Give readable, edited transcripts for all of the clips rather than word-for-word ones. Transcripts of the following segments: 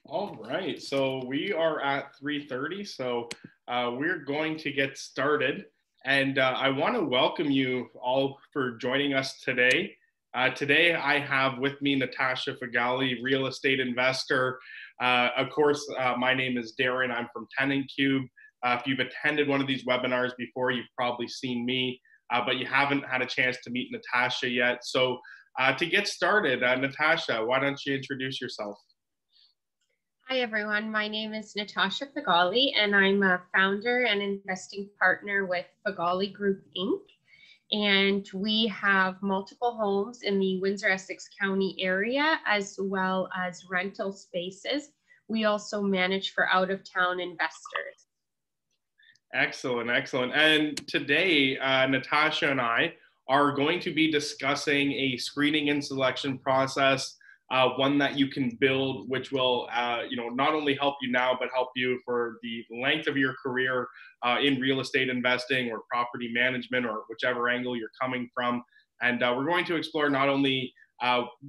All right, so we are at 3:30, so we're going to get started. And I want to welcome you all for joining us today. Today I have with me Natasha Feghali, real estate investor. Of course, my name is Darren. I'm from Tenantcube. If you've attended one of these webinars before, you've probably seen me, but you haven't had a chance to meet Natasha yet. So to get started, Natasha, why don't you introduce yourself? Hi, everyone. My name is Natasha Feghali, and I'm a founder and investing partner with Feghali Group, Inc. And we have multiple homes in the Windsor-Essex County area, as well as rental spaces. We also manage for out-of-town investors. Excellent, excellent. And today, Natasha and I are going to be discussing a screening and selection process, one that you can build, which will, not only help you now, but help you for the length of your career in real estate investing or property management or whichever angle you're coming from. And we're going to explore not only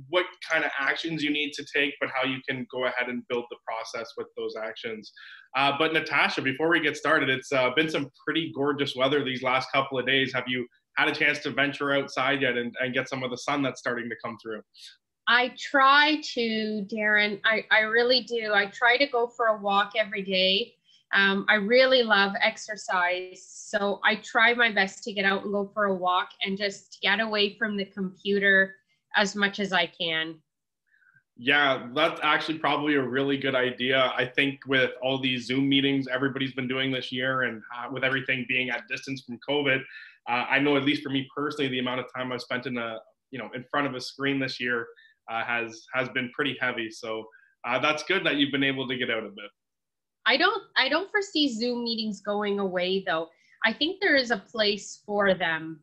what kind of actions you need to take, but how you can go ahead and build the process with those actions. But Natasha, before we get started, it's been some pretty gorgeous weather these last couple of days. Have you had a chance to venture outside yet and get some of the sun that's starting to come through? I try to, Darren. I really do. I try to go for a walk every day. I really love exercise, so I try my best to get out and go for a walk and just get away from the computer as much as I can. Yeah, that's actually probably a really good idea. I think with all these Zoom meetings everybody's been doing this year, and with everything being at distance from COVID, I know at least for me personally, the amount of time I've spent in front of a screen this year has been pretty heavy. So that's good that you've been able to get out a bit. I don't foresee Zoom meetings going away, though. I think there is a place for them.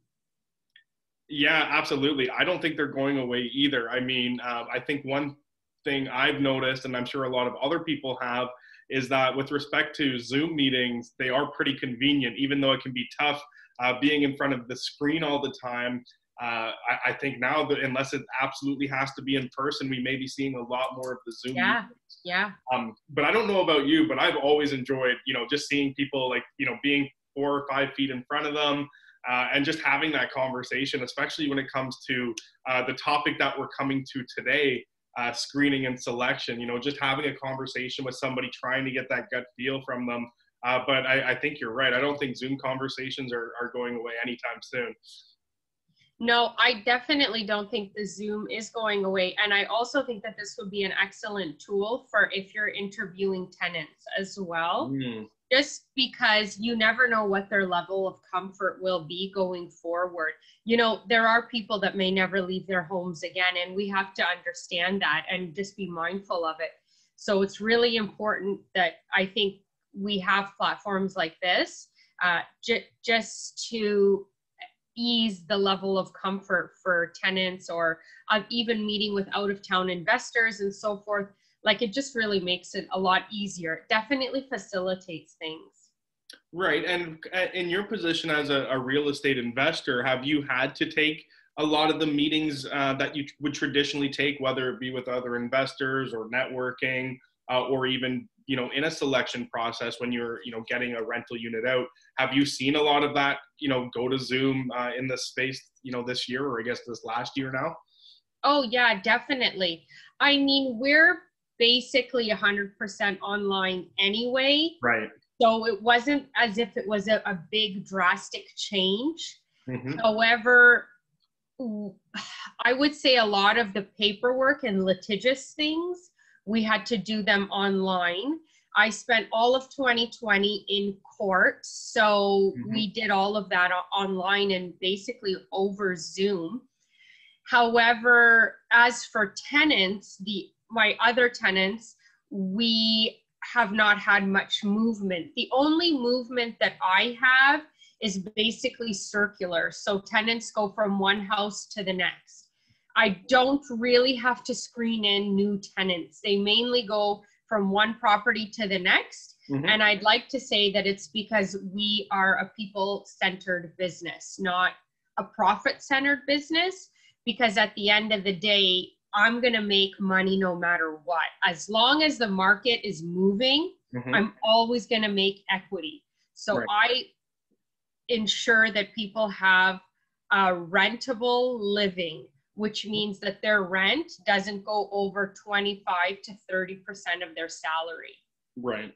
Yeah, absolutely. I don't think they're going away either. I mean, I think one thing I've noticed, and I'm sure a lot of other people have, is that with respect to Zoom meetings, they are pretty convenient, even though it can be tough being in front of the screen all the time. I think now that unless it absolutely has to be in person, we may be seeing a lot more of the Zoom meetings. Yeah. But I don't know about you, but I've always enjoyed, just seeing people being 4 or 5 feet in front of them and just having that conversation, especially when it comes to the topic that we're coming to today, screening and selection, just having a conversation with somebody, trying to get that gut feel from them. But I think you're right. I don't think Zoom conversations are going away anytime soon. No, I definitely don't think the Zoom is going away. And I also think that this would be an excellent tool for if you're interviewing tenants as well. Just because you never know what their level of comfort will be going forward. There are people that may never leave their homes again, and we have to understand that and just be mindful of it. So it's really important that I think we have platforms like this just to ease the level of comfort for tenants, or even meeting with out-of-town investors and so forth. Like, it just really makes it a lot easier. It definitely facilitates things. Right. And in your position as a real estate investor, have you had to take a lot of the meetings that you would traditionally take, whether it be with other investors or networking, or even in a selection process when you're getting a rental unit out? Have you seen a lot of that go to Zoom in this space this year, or I guess this last year now? Oh yeah, definitely. I mean, we're basically 100% online anyway. Right. So it wasn't as if it was a big drastic change. Mm-hmm. However, I would say a lot of the paperwork and litigious things, we had to do them online. I spent all of 2020 in court, so we did all of that online and basically over Zoom. However, as for tenants, my other tenants, we have not had much movement. The only movement that I have is basically circular. So tenants go from one house to the next. I don't really have to screen in new tenants. They mainly go from one property to the next. And I'd like to say that it's because we are a people-centered business, not a profit-centered business, because at the end of the day, I'm going to make money no matter what. As long as the market is moving, I'm always going to make equity. So I ensure that people have a rentable living, which means that their rent doesn't go over 25 to 30% of their salary. Right.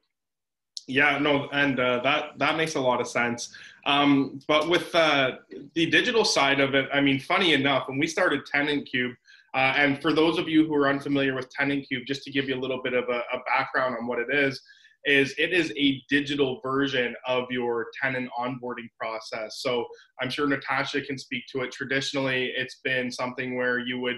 Yeah, no, and that makes a lot of sense. But with the digital side of it, I mean, funny enough, when we started Tenantcube, and for those of you who are unfamiliar with Tenantcube, just to give you a little bit of a background on what it is a digital version of your tenant onboarding process. So I'm sure Natasha can speak to it. Traditionally, it's been something where you would,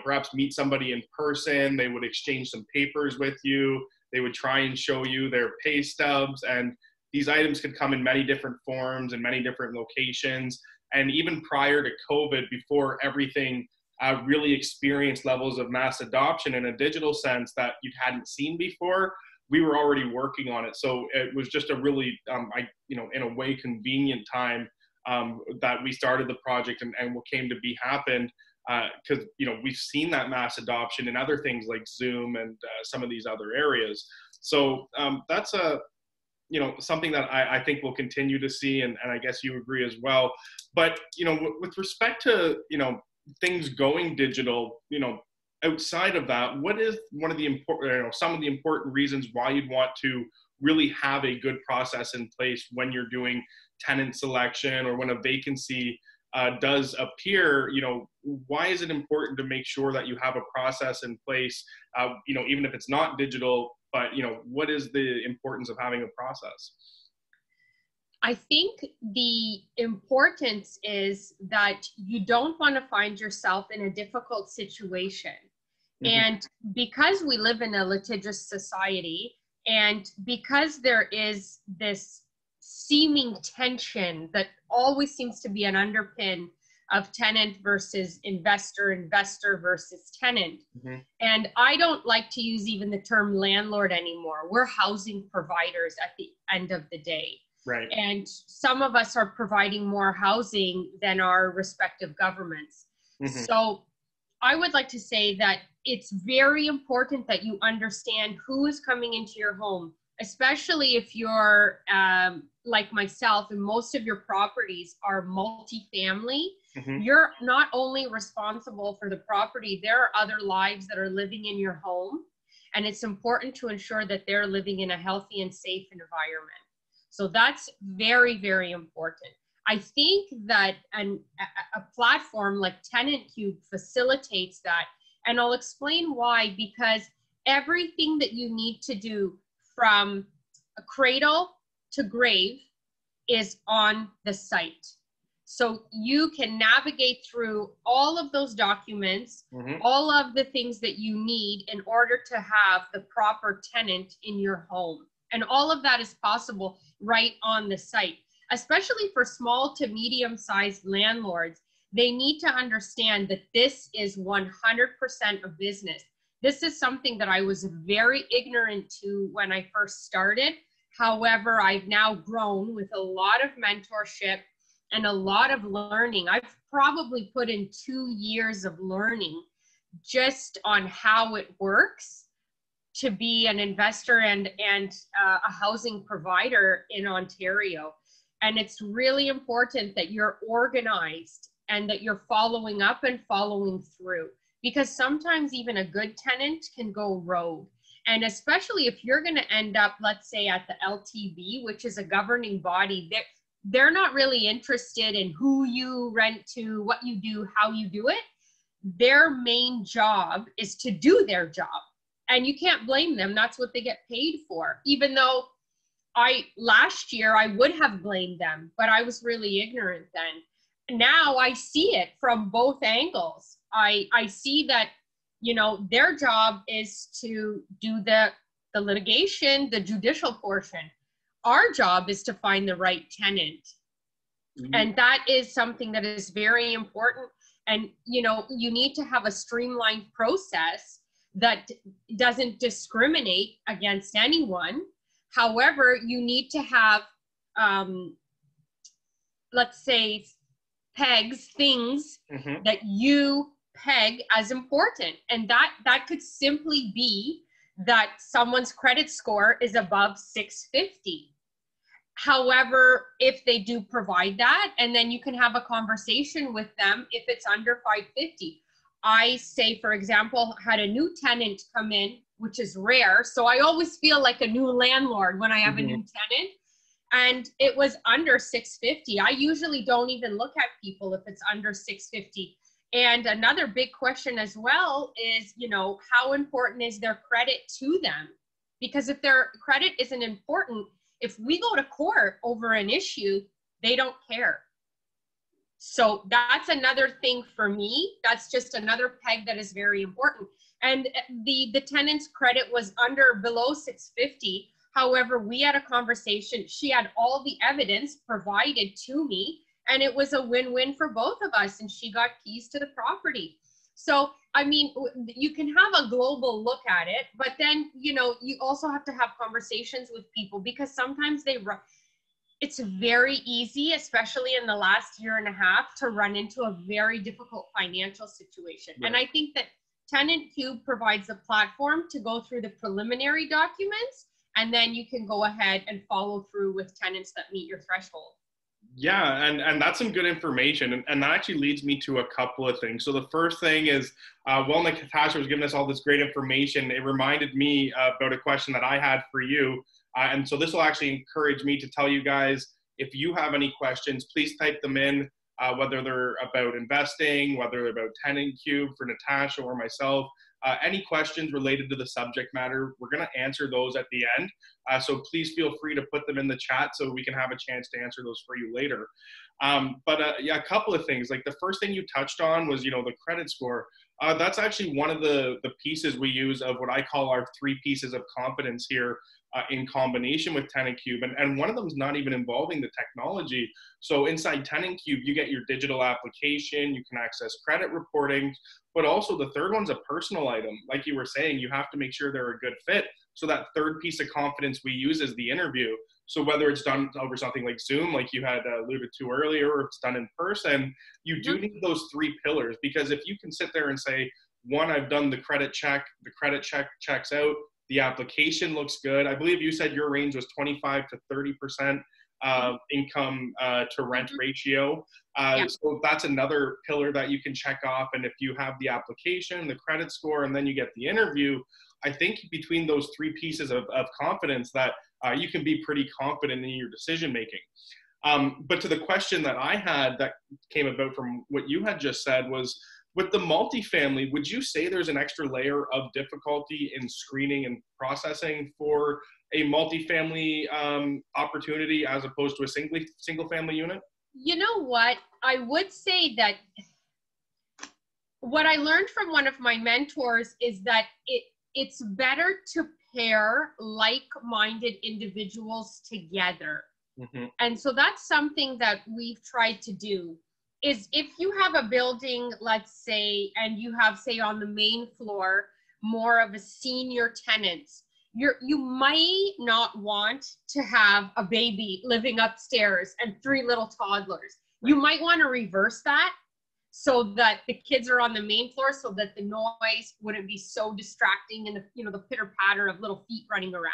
perhaps meet somebody in person, they would exchange some papers with you, they would try and show you their pay stubs, and these items could come in many different forms and many different locations. And even prior to COVID, before everything really experienced levels of mass adoption in a digital sense that you hadn't seen before, we were already working on it. So it was just a really, in a way, convenient time that we started the project and what came to be happened. Because we've seen that mass adoption in other things like Zoom and some of these other areas. So that's something that I think we'll continue to see, and I guess you agree as well. But with respect to things going digital, outside of that, what is one of the important, some of the important reasons why you'd want to really have a good process in place when you're doing tenant selection or when a vacancy does appear? Why is it important to make sure that you have a process in place, even if it's not digital, but what is the importance of having a process? I think the importance is that you don't want to find yourself in a difficult situation. And because we live in a litigious society, and because there is this seeming tension that always seems to be an underpin of tenant versus investor, investor versus tenant. And I don't like to use even the term landlord anymore. We're housing providers at the end of the day. Right. And some of us are providing more housing than our respective governments. So I would like to say that it's very important that you understand who is coming into your home, especially if you're like myself and most of your properties are multifamily. You're not only responsible for the property, there are other lives that are living in your home. And it's important to ensure that they're living in a healthy and safe environment. So that's very, very important. I think that a platform like Tenantcube facilitates that. And I'll explain why, because everything that you need to do from a cradle to grave is on the site. So you can navigate through all of those documents, all of the things that you need in order to have the proper tenant in your home. And all of that is possible right on the site, especially for small to medium-sized landlords. They need to understand that this is 100% a business. This is something that I was very ignorant to when I first started. However, I've now grown with a lot of mentorship and a lot of learning. I've probably put in 2 years of learning just on how it works to be an investor and a housing provider in Ontario. And it's really important that you're organized and that you're following up and following through, because sometimes even a good tenant can go rogue. And especially if you're going to end up, let's say, at the LTB, which is a governing body, they're not really interested in who you rent to, what you do, how you do it. Their main job is to do their job. And you can't blame them. That's what they get paid for. Even though last year I would have blamed them, but I was really ignorant then. Now I see it from both angles. I see that, their job is to do the litigation, the judicial portion. Our job is to find the right tenant. And that is something that is very important. And, you need to have a streamlined process that doesn't discriminate against anyone. However, you need to have, let's say, things that you peg as important. And that could simply be that someone's credit score is above 650. However, if they do provide that, and then you can have a conversation with them if it's under 550. I say, for example, had a new tenant come in, which is rare. So I always feel like a new landlord when I have a new tenant, and it was under 650. I usually don't even look at people if it's under 650. And another big question as well is, you know, how important is their credit to them? Because if their credit isn't important, if we go to court over an issue, they don't care. So that's another thing for me. That's just another peg that is very important. And the tenant's credit was below 650. However, we had a conversation. She had all the evidence provided to me, and it was a win-win for both of us, and she got keys to the property. So, I mean, you can have a global look at it, but then, you know, you also have to have conversations with people, because sometimes it's very easy, especially in the last year and a half, to run into a very difficult financial situation. Right. And I think that Tenantcube provides a platform to go through the preliminary documents, and then you can go ahead and follow through with tenants that meet your threshold. Yeah, and that's some good information. And that actually leads me to a couple of things. So the first thing is, while Natasha was giving us all this great information, it reminded me about a question that I had for you. And so this will actually encourage me to tell you guys, if you have any questions, please type them in, whether they're about investing, whether they're about Tenantcube for Natasha or myself. Any questions related to the subject matter, we're going to answer those at the end. So please feel free to put them in the chat so we can have a chance to answer those for you later. Yeah, a couple of things. Like the first thing you touched on was, you know, the credit score. That's actually one of the pieces we use of what I call our 3 pieces of confidence here in combination with Tenantcube. And one of them is not even involving the technology. So inside Tenantcube, you get your digital application, you can access credit reporting, but also the third one's a personal item. Like you were saying, you have to make sure they're a good fit. So that third piece of confidence we use is the interview. So whether it's done over something like Zoom, like you had alluded to earlier, or it's done in person, you do need those 3 pillars, because if you can sit there and say, 1, I've done the credit check checks out, the application looks good. I believe you said your range was 25 to 30% income to rent ratio. So that's another pillar that you can check off. And if you have the application, the credit score, and then you get the interview, I think between those 3 pieces of confidence that you can be pretty confident in your decision making. But to the question that I had that came about from what you had just said was, with the multifamily, would you say there's an extra layer of difficulty in screening and processing for a multifamily opportunity as opposed to a single family unit? You know what? I would say that what I learned from one of my mentors is that it's better to pair like-minded individuals together. And so that's something that we've tried to do. Is if you have a building, let's say, and you have, say, on the main floor, more of a senior tenant, you might not want to have a baby living upstairs and 3 little toddlers. You might want to reverse that so that the kids are on the main floor, so that the noise wouldn't be so distracting, and the pitter patter of little feet running around.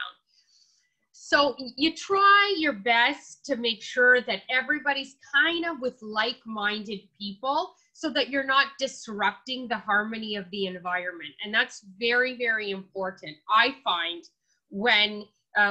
So you try your best to make sure that everybody's kind of with like-minded people, so that you're not disrupting the harmony of the environment. And that's very, very important, I find, when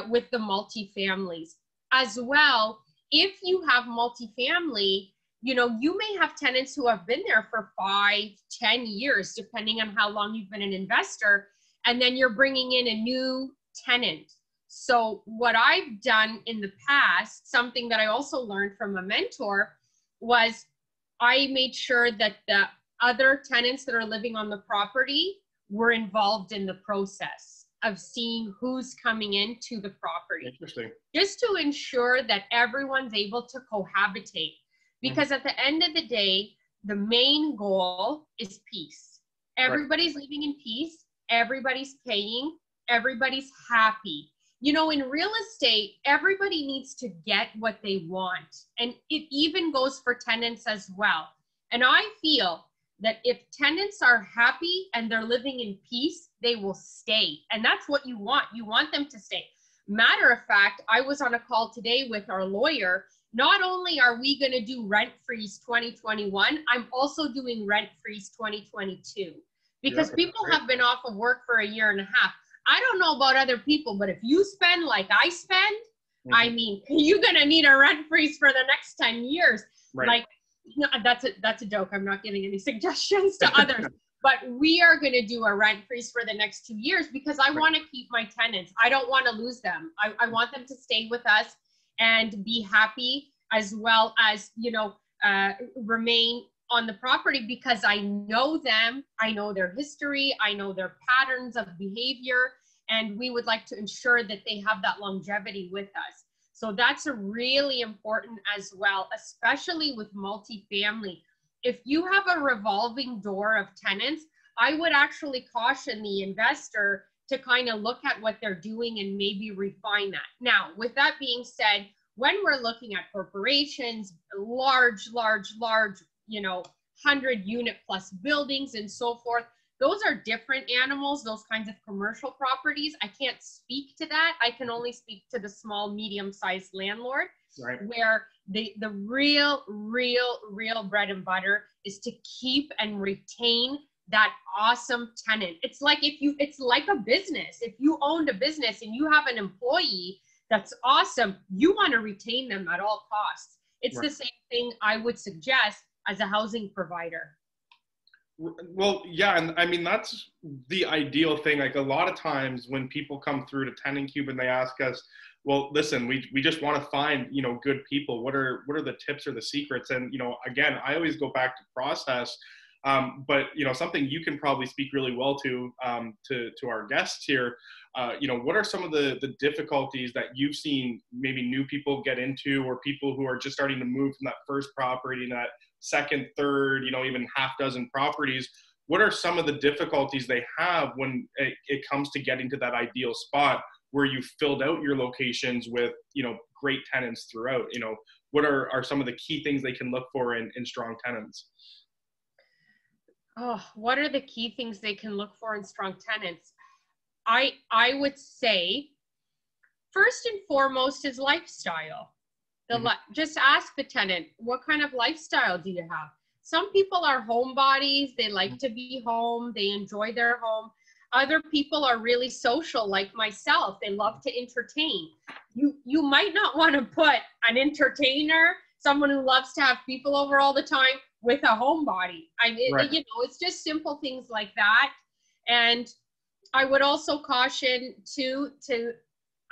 with the multifamilies. As well, if you have multifamily, you may have tenants who have been there for 5, 10 years, depending on how long you've been an investor, and then you're bringing in a new tenant. So what I've done in the past, something that I also learned from a mentor, was I made sure that the other tenants that are living on the property were involved in the process of seeing who's coming into the property. Interesting. Just to ensure that everyone's able to cohabitate. Because at the end of the day, the main goal is peace. Everybody's living in peace. Everybody's paying. Everybody's happy. In real estate, everybody needs to get what they want. And it even goes for tenants as well. And I feel that if tenants are happy and they're living in peace, they will stay. And that's what you want. You want them to stay. Matter of fact, I was on a call today with our lawyer. Not only are we going to do rent freeze 2021, I'm also doing rent freeze 2022 because people have been off of work for a year and a half. I don't know about other people, but if you spend like I spend, I mean, you're going to need a rent freeze for the next 10 years. Like, no, that's a joke. I'm not giving any suggestions to others, but we are going to do a rent freeze for the next 2 years because I want to keep my tenants. I don't want to lose them. I want them to stay with us and be happy, as well as, you know, remain on the property because I know them. I know their history. I know their patterns of behavior, and we would like to ensure that they have that longevity with us. So that's a really important as well, especially with multifamily. If you have a revolving door of tenants, I would actually caution the investor to kind of look at what they're doing and maybe refine that. Now, with that being said, when we're looking at corporations, large, you know, 100-unit plus buildings and so forth, those are different animals, those kinds of commercial properties. I can't speak to that. I can only speak to the small, medium-sized landlord, where the real bread and butter is to keep and retain that awesome tenant. It's like it's like a business. If you owned a business and you have an employee that's awesome, you want to retain them at all costs. It's the same thing I would suggest as a housing provider. Well, yeah, and I mean, that's the ideal thing. Like a lot of times when people come through to Tenantcube and they ask us, well, listen, we just want to find, you know, good people. What are the tips or the secrets? And, you know, again, I always go back to process. But, you know, something you can probably speak really well to our guests here, you know, what are some of the difficulties that you've seen maybe new people get into, or people who are just starting to move from that first property, that second, third, you know, even half dozen properties? What are some of the difficulties they have when it comes to getting to that ideal spot where you filled out your locations with, you know, great tenants throughout? You know, what are some of the key things they can look for in strong tenants? Oh, what are the key things they can look for in strong tenants? I would say, first and foremost is lifestyle. Just ask the tenant, what kind of lifestyle do you have? Some people are homebodies. They like to be home. They enjoy their home. Other people are really social, like myself. They love to entertain. You might not want to put an entertainer, someone who loves to have people over all the time, with a homebody. I mean, you know, it's just simple things like that. And I would also caution to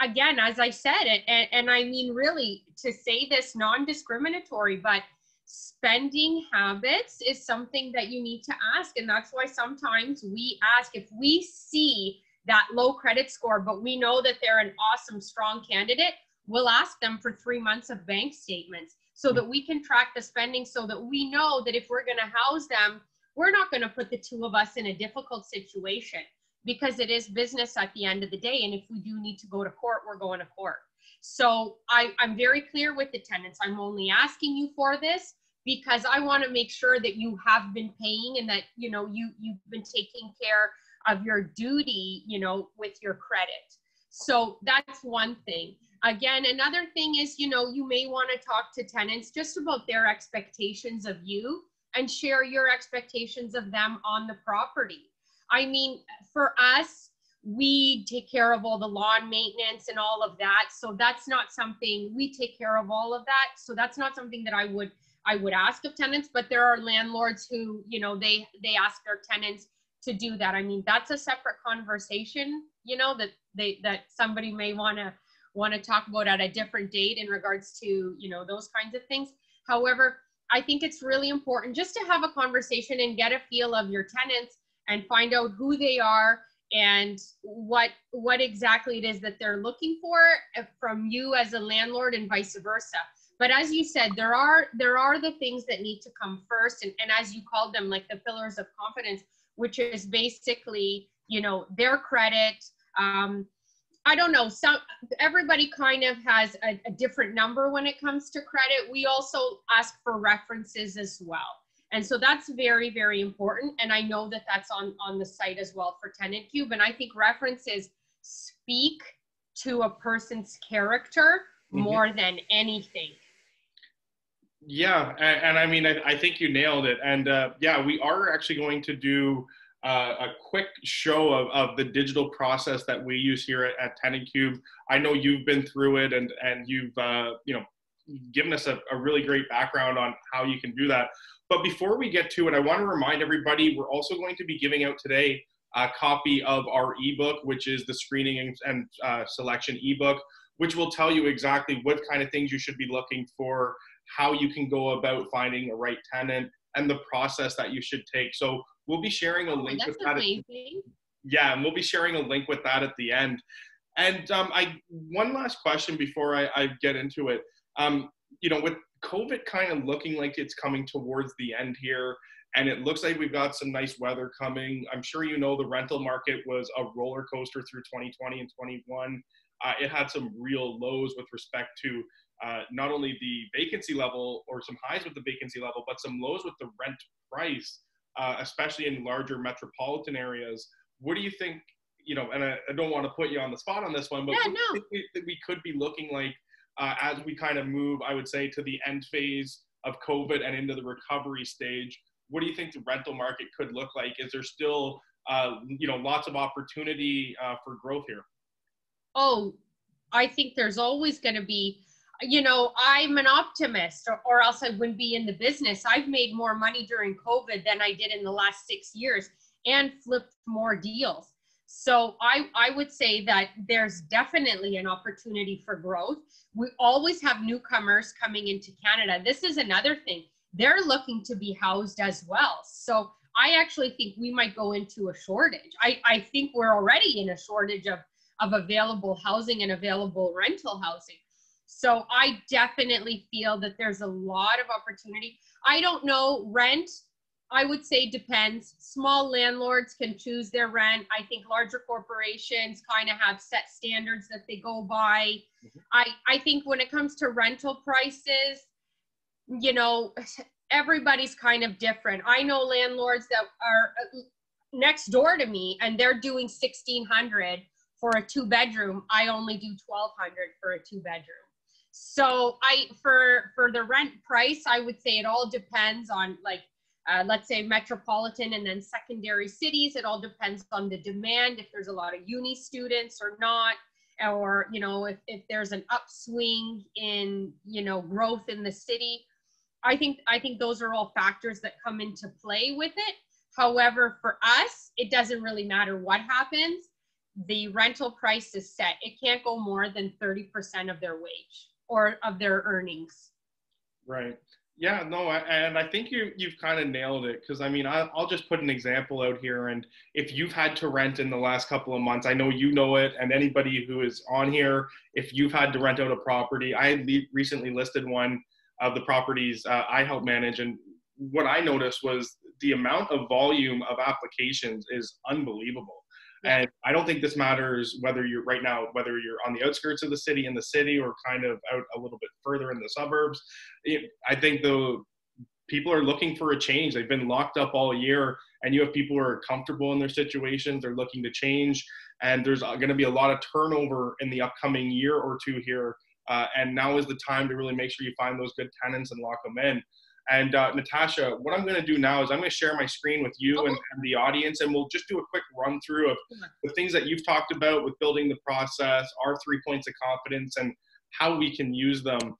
again, as I said, and I mean really to say this non-discriminatory, but spending habits is something that you need to ask. And that's why sometimes we ask, if we see that low credit score, but we know that they're an awesome, strong candidate, we'll ask them for 3 months of bank statements so that we can track the spending, so that we know that if we're going to house them, we're not going to put the two of us in a difficult situation, because it is business at the end of the day. And if we do need to go to court, we're going to court. So I'm very clear with the tenants. I'm only asking you for this because I want to make sure that you have been paying, and that, you know, you've been taking care of your duty, you know, with your credit. So that's one thing. Again, another thing is, you know, you may want to talk to tenants just about their expectations of you and share your expectations of them on the property. I mean, for us, we take care of all the lawn maintenance and all of that. So that's not something, we take care of all of that. So that's not something that I would ask of tenants, but there are landlords who, you know, they ask their tenants to do that. I mean, that's a separate conversation, you know, that somebody may want to talk about at a different date in regards to, you know, those kinds of things. However, I think it's really important just to have a conversation and get a feel of your tenants and find out who they are and what exactly it is that they're looking for from you as a landlord, and vice versa. But as you said, there are the things that need to come first, and as you called them, like the pillars of confidence, which is basically, you know, their credit. I don't know, everybody kind of has a different number when it comes to credit. We also ask for references as well. And so that's very, very important. And I know that that's on the site as well for Tenantcube. And I think references speak to a person's character more than anything. Yeah, and I mean, I think you nailed it. And yeah, we are actually going to do a quick show of the digital process that we use here at Tenantcube. I know you've been through it, and you've you know, given us a really great background on how you can do that. But before we get to it, I want to remind everybody we're also going to be giving out today a copy of our ebook, which is the screening and selection ebook, which will tell you exactly what kind of things you should be looking for, how you can go about finding the right tenant, and the process that you should take. So we'll be sharing a link with that. Yeah, and we'll be sharing a link with that at the end. And one last question before I get into it. You know, with COVID kind of looking like it's coming towards the end here, and it looks like we've got some nice weather coming. I'm sure you know the rental market was a roller coaster through 2020 and 21. It had some real lows with respect to not only the vacancy level, or some highs with the vacancy level, but some lows with the rent price, especially in larger metropolitan areas. What do you think, you know, and I don't want to put you on the spot on this one, but what do you think that we could be looking like as we kind of move, I would say, to the end phase of COVID and into the recovery stage? What do you think the rental market could look like? Is there still, you know, lots of opportunity for growth here? Oh, I think there's always going to be, you know, I'm an optimist, or else I wouldn't be in the business. I've made more money during COVID than I did in the last 6 years, and flipped more deals. So I would say that there's definitely an opportunity for growth. We always have newcomers coming into Canada. This is another thing. They're looking to be housed as well. So I actually think we might go into a shortage. I think we're already in a shortage of available housing and available rental housing. So I definitely feel that there's a lot of opportunity. I don't know, rent, I would say depends. Small landlords can choose their rent. I think larger corporations kind of have set standards that they go by. I think when it comes to rental prices, you know, everybody's kind of different. I know landlords that are next door to me, and they're doing $1,600 for a 2-bedroom. I only do $1,200 for a 2-bedroom. So for the rent price, I would say it all depends on, like, let's say metropolitan and then secondary cities. It all depends on the demand, if there's a lot of uni students or not, or, you know, if there's an upswing in, you know, growth in the city. I think those are all factors that come into play with it. However, for us, it doesn't really matter what happens. The rental price is set. It can't go more than 30% of their wage or of their earnings. Right. Yeah, no, and I think you've kind of nailed it, because I mean, I'll just put an example out here. And if you've had to rent in the last couple of months, I know you know it, and anybody who is on here, if you've had to rent out a property, I recently listed one of the properties I help manage, and what I noticed was the amount of volume of applications is unbelievable. And I don't think this matters whether you're whether you're on the outskirts of the city, in the city, or kind of out a little bit further in the suburbs. I think the people are looking for a change. They've been locked up all year, and you have people who are comfortable in their situations. They're looking to change, and there's going to be a lot of turnover in the upcoming year or two here. And now is the time to really make sure you find those good tenants and lock them in. And Natasha, what I'm going to do now is I'm going to share my screen with you and the audience, and we'll just do a quick run through of the things that you've talked about with building the process, our 3 points of confidence, and how we can use them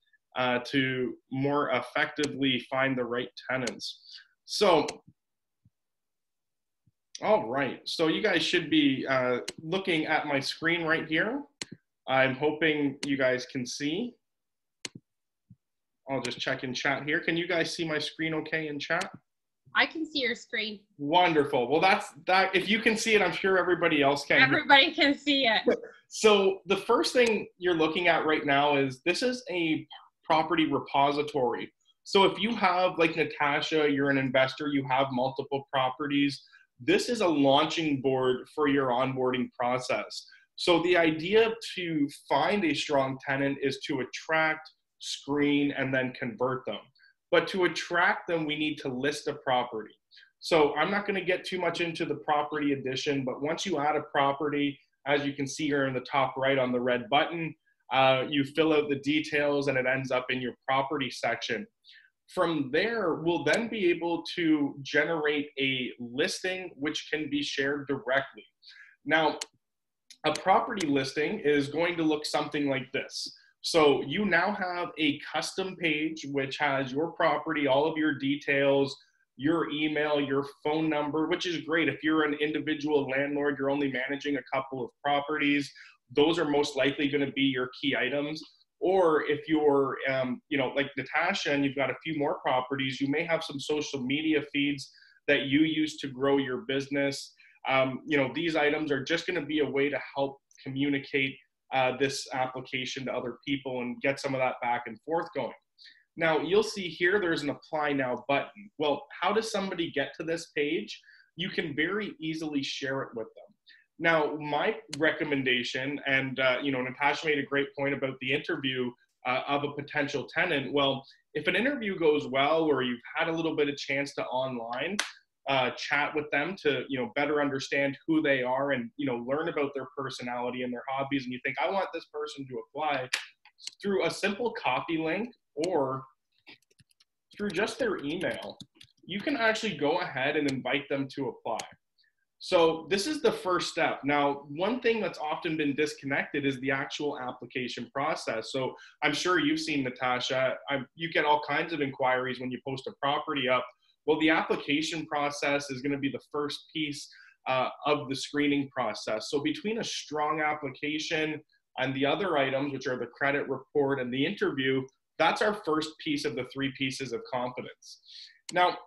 to more effectively find the right tenants. So, all right. So you guys should be looking at my screen right here. I'm hoping you guys can see. I'll just check in chat here. Can you guys see my screen okay in chat? I can see your screen. Wonderful. Well, that's that. If you can see it, I'm sure everybody else can. Everybody can see it. So the first thing you're looking at right now is this is a property repository. So if you have, like Natasha, you're an investor, you have multiple properties, this is a launching board for your onboarding process. So the idea to find a strong tenant is to attract, screen, and then convert them. But to attract them, we need to list a property. So I'm not going to get too much into the property addition, but once you add a property, as you can see here in the top right on the red button, you fill out the details and it ends up in your property section. From there, we'll then be able to generate a listing which can be shared directly. Now, a property listing is going to look something like this. So you now have a custom page which has your property, all of your details, your email, your phone number, which is great. If you're an individual landlord, you're only managing a couple of properties, those are most likely going to be your key items. Or if you're, like Natasha, and you've got a few more properties, you may have some social media feeds that you use to grow your business. These items are just going to be a way to help communicate this application to other people and get some of that back and forth going. Now, you'll see here there's an Apply Now button. Well, how does somebody get to this page? You can very easily share it with them. Now, my recommendation, and Natasha made a great point about the interview of a potential tenant. Well, if an interview goes well, or you've had a little bit of chance to online chat with them to better understand who they are and learn about their personality and their hobbies, and you think, I want this person to apply, through a simple copy link or through just their email, you can actually go ahead and invite them to apply. So this is the first step. Now, one thing that's often been disconnected is the actual application process. So I'm sure you've seen, Natasha, you get all kinds of inquiries when you post a property up. Well, the application process is going to be the first piece of the screening process. So between a strong application and the other items, which are the credit report and the interview, that's our first piece of the 3 pieces of confidence. Now,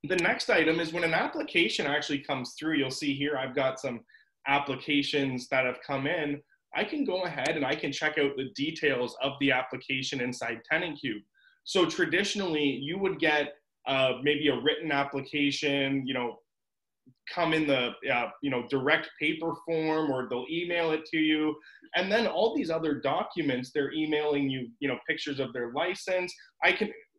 the next item is when an application actually comes through. You'll see here I've got some applications that have come in. I can go ahead and I can check out the details of the application inside Tenantcube. So traditionally, you would get maybe a written application, come in the direct paper form, or they'll email it to you, and then all these other documents, they're emailing you pictures of their license.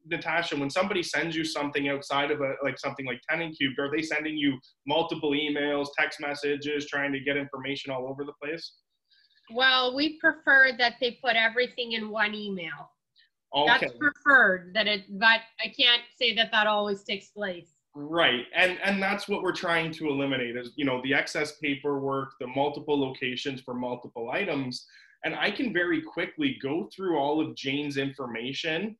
Natasha, when somebody sends you something outside of something like Tenantcube, are they sending you multiple emails, text messages, trying to get information all over the place? Well, we prefer that they put everything in one email. Okay. That's preferred, but I can't say that always takes place. Right, and that's what we're trying to eliminate is, the excess paperwork, the multiple locations for multiple items, and I can very quickly go through all of Jane's information,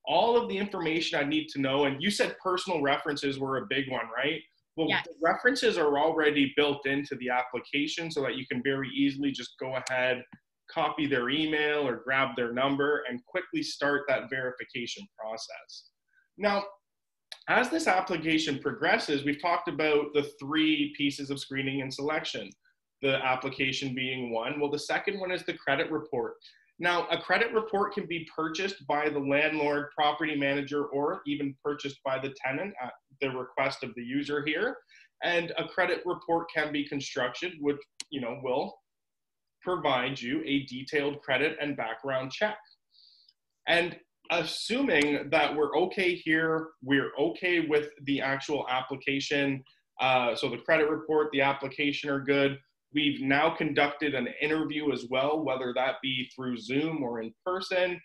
all of the information I need to know. And you said personal references were a big one, right? Well, yes. The references are already built into the application so that you can very easily just go ahead, copy their email or grab their number and quickly start that verification process. Now, as this application progresses, we've talked about the 3 pieces of screening and selection, the application being one. Well, the second one is the credit report. Now, a credit report can be purchased by the landlord, property manager, or even purchased by the tenant at the request of the user here. And a credit report can be constructed, which will provide you a detailed credit and background check. And assuming that we're okay here, we're okay with the actual application, so the credit report, the application are good. We've now conducted an interview as well, whether that be through Zoom or in person.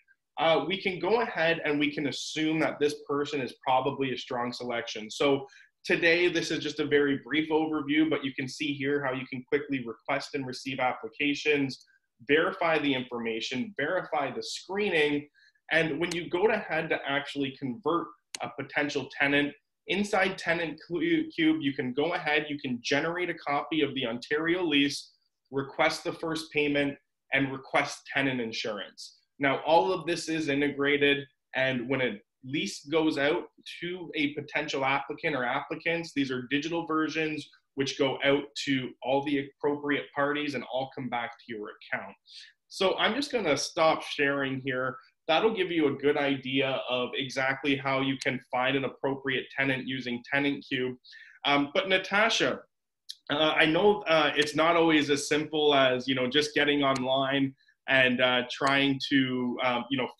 We can go ahead and we can assume that this person is probably a strong selection. So today, this is just a very brief overview, but you can see here how you can quickly request and receive applications, verify the information, verify the screening, and when you go ahead to actually convert a potential tenant, inside Tenantcube, you can go ahead, you can generate a copy of the Ontario lease, request the first payment, and request tenant insurance. Now, all of this is integrated, and when a lease goes out to a potential applicant or applicants, these are digital versions which go out to all the appropriate parties and all come back to your account. So I'm just gonna stop sharing here. That'll give you a good idea of exactly how you can find an appropriate tenant using Tenantcube. But Natasha, I know it's not always as simple as just getting online and trying to,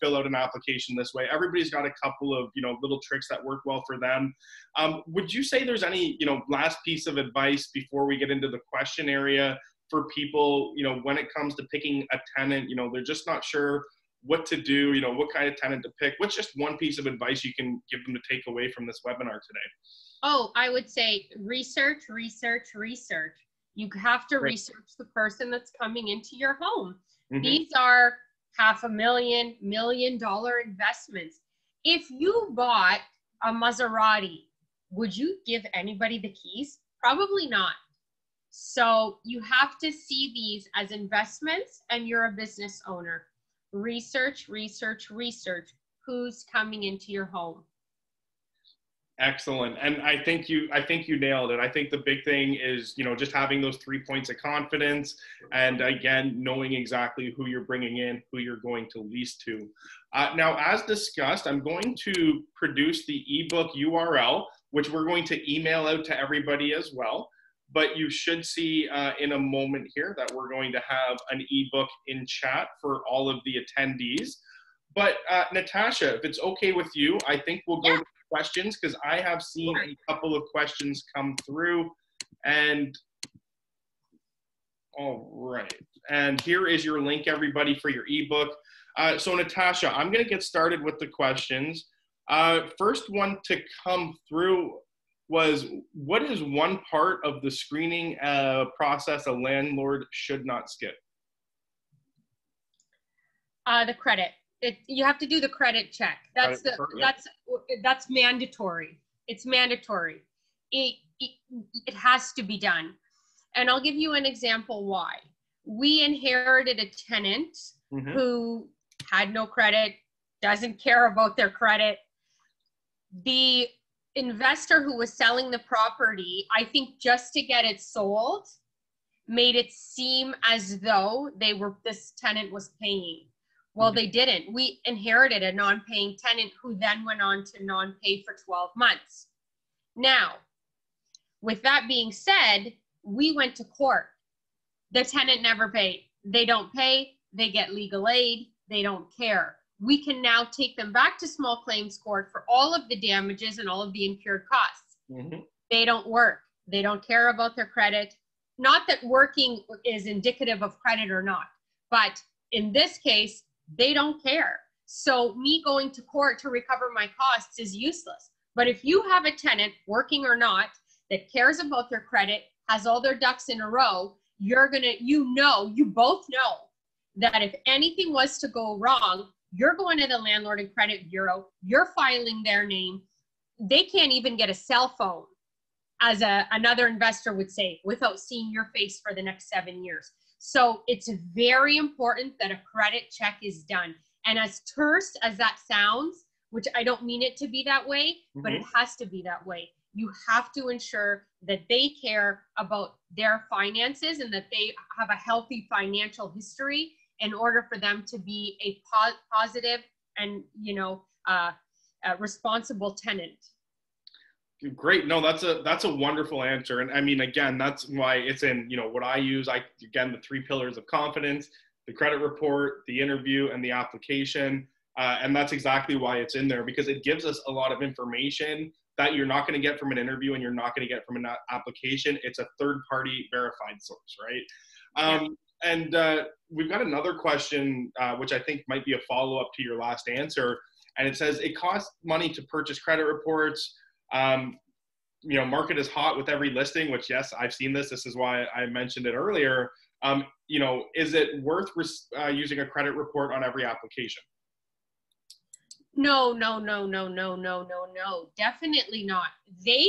fill out an application this way. Everybody's got a couple of, little tricks that work well for them. Would you say there's any, last piece of advice before we get into the question area for people, when it comes to picking a tenant, they're just not sure what to do, what kind of tenant to pick? What's just one piece of advice you can give them to take away from this webinar today? Oh, I would say research, research, research. You have to research the person that's coming into your home. These are $500,000, $1 million investments. If you bought a Maserati, would you give anybody the keys? Probably not. So you have to see these as investments, and you're a business owner. Research, research, research. Who's coming into your home? Excellent. And I think you nailed it. I think the big thing is, just having those 3 points of confidence, and again, knowing exactly who you're bringing in, who you're going to lease to. Now, as discussed, I'm going to produce the ebook URL, which we're going to email out to everybody as well. But you should see in a moment here that we're going to have an ebook in chat for all of the attendees. But Natasha, if it's okay with you, I think we'll go to questions, because I have seen a couple of questions come through. And all right, and here is your link, everybody, for your ebook. So Natasha, I'm going to get started with the questions. First one to come through was, what is one part of the screening process a landlord should not skip? The credit. You have to do the credit check. That's mandatory. It's mandatory. It has to be done. And I'll give you an example why. We inherited a tenant who had no credit, doesn't care about their credit. The investor who was selling the property, I think just to get it sold, made it seem as though this tenant was paying. Well, they didn't. We inherited a non-paying tenant who then went on to non-pay for 12 months. Now, with that being said, we went to court. The tenant never paid. They don't pay, they get legal aid, they don't care. We can now take them back to small claims court for all of the damages and all of the incurred costs. They don't work. They don't care about their credit. Not that working is indicative of credit or not, but in this case, they don't care. So me going to court to recover my costs is useless. But if you have a tenant, working or not, that cares about their credit, has all their ducks in a row, you both know that if anything was to go wrong, you're going to the Landlord and Credit Bureau, you're filing their name. They can't even get a cell phone, as another investor would say, without seeing your face for the next 7 years. So it's very important that a credit check is done. And as terse as that sounds, which I don't mean it to be that way, but it has to be that way. You have to ensure that they care about their finances and that they have a healthy financial history in order for them to be a positive and, a responsible tenant. Great. No, that's a wonderful answer. And I mean, again, that's why it's in, what I use. Again, the 3 pillars of confidence, the credit report, the interview, and the application. And that's exactly why it's in there, because it gives us a lot of information that you're not going to get from an interview and you're not going to get from an application. It's a third-party verified source, right? And we've got another question, which I think might be a follow-up to your last answer. And it says, it costs money to purchase credit reports. Market is hot with every listing, which, yes, I've seen this. This is why I mentioned it earlier. Is it worth using a credit report on every application? No. Definitely not. They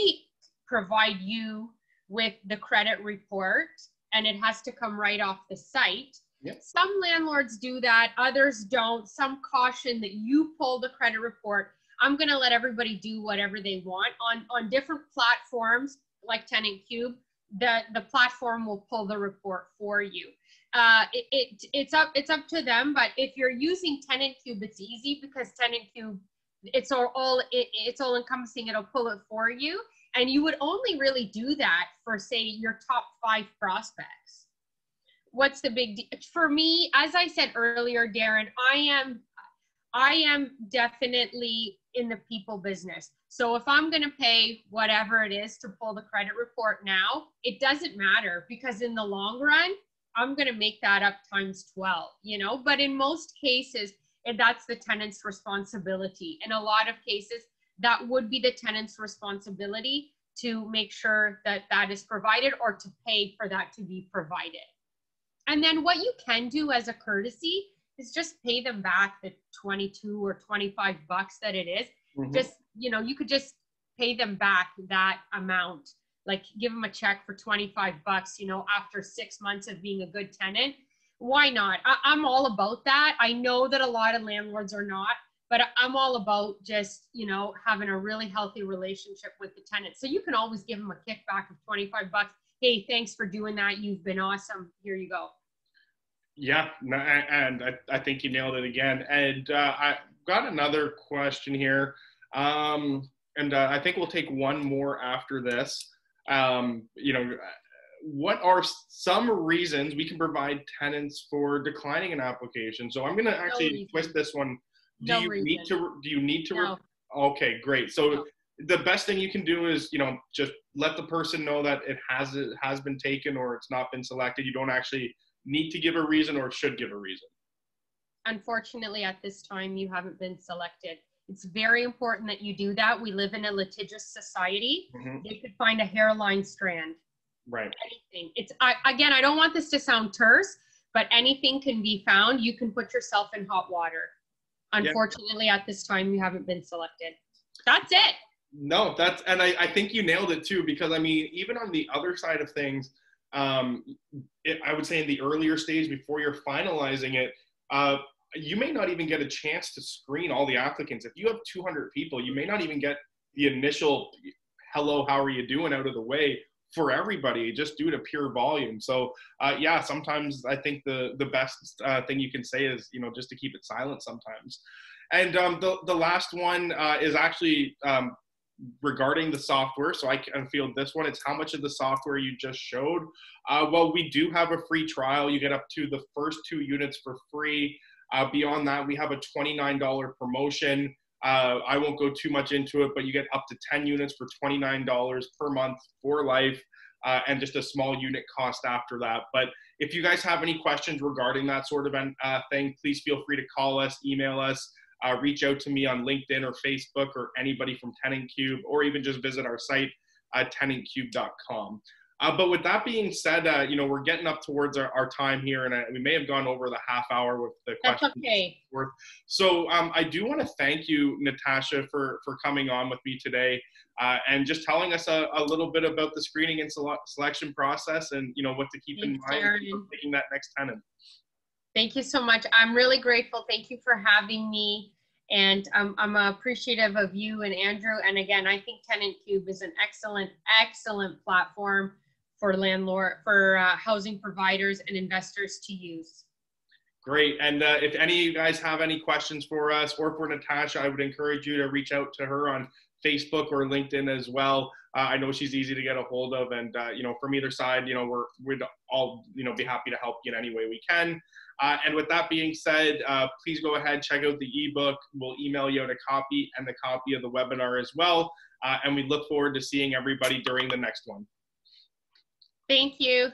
provide you with the credit report, and it has to come right off the site. Yep. Some landlords do that, others don't. Some caution that you pull the credit report. I'm going to let everybody do whatever they want. On different platforms like Tenantcube, the platform will pull the report for you. It's up to them, but if you're using Tenantcube, it's easy because Tenantcube, it's all encompassing. It'll pull it for you, and you would only really do that for, say, your top 5 prospects. what's the big deal? For me, as I said earlier, Darren, I am definitely in the people business. So if I'm going to pay whatever it is to pull the credit report now, it doesn't matter, because in the long run, I'm going to make that up times 12, you know. But in most cases, that's the tenant's responsibility. In a lot of cases, that would be the tenant's responsibility to make sure that that is provided, or to pay for that to be provided. And then what you can do as a courtesy is just pay them back the 22 or 25 bucks that it is. Mm-hmm. Just, you know, you could just pay them back that amount, like give them a check for 25 bucks, you know, after 6 months of being a good tenant. Why not? I'm all about that. I know that a lot of landlords are not, but I'm all about just, you know, having a really healthy relationship with the tenant. So you can always give them a kickback of 25 bucks. Hey, thanks for doing that. You've been awesome. Here you go. Yeah, and I think you nailed it again. And I got another question here. And I think we'll take one more after this. You know, what are some reasons we can provide tenants for declining an application? So I'm going to actually twist this one. Do you need to? No. Okay, great. So the best thing you can do is, you know, just let the person know that it has been taken or it's not been selected. You don't actually need to give a reason, or should give a reason. Unfortunately, at this time, you haven't been selected. It's very important that you do that. We live in a litigious society. Mm-hmm. They could find a hairline strand. Right. Anything. Again, I don't want this to sound terse, but anything can be found. You can put yourself in hot water. Unfortunately, at this time, you haven't been selected. That's it. No, and I think you nailed it too, because I mean, even on the other side of things, I would say in the earlier stage before you're finalizing it, you may not even get a chance to screen all the applicants. If you have 200 people, you may not even get the initial hello, how are you doing out of the way for everybody, just due to pure volume. So yeah, sometimes I think the best thing you can say is, you know, just to keep it silent sometimes. And the last one is actually regarding the software. So I can field this one. It's how much of the software you just showed. Well, we do have a free trial. You get up to the first 2 units for free. Beyond that, we have a $29 promotion. I won't go too much into it, but you get up to 10 units for $29 per month for life, and just a small unit cost after that. But if you guys have any questions regarding that sort of thing, please feel free to call us, email us, reach out to me on LinkedIn or Facebook, or anybody from Tenantcube, or even just visit our site at tenantcube.com. But with that being said, you know, we're getting up towards our time here, and we may have gone over the half hour with the questions. That's okay. So I do want to thank you, Natasha, for coming on with me today, and just telling us a little bit about the screening and selection process, and, you know, what to keep in mind for picking that next tenant. Thank you so much. I'm really grateful. Thank you for having me. And I'm appreciative of you and Andrew. And again, I think Tenantcube is an excellent, excellent platform for housing providers and investors to use. Great. And if any of you guys have any questions for us or for Natasha, I would encourage you to reach out to her on Facebook or LinkedIn as well. I know she's easy to get a hold of, and you know, from either side, you know, we'd all, you know, be happy to help you in any way we can. And with that being said, please go ahead, check out the ebook. We'll email you out a copy and the copy of the webinar as well. And we look forward to seeing everybody during the next one. Thank you.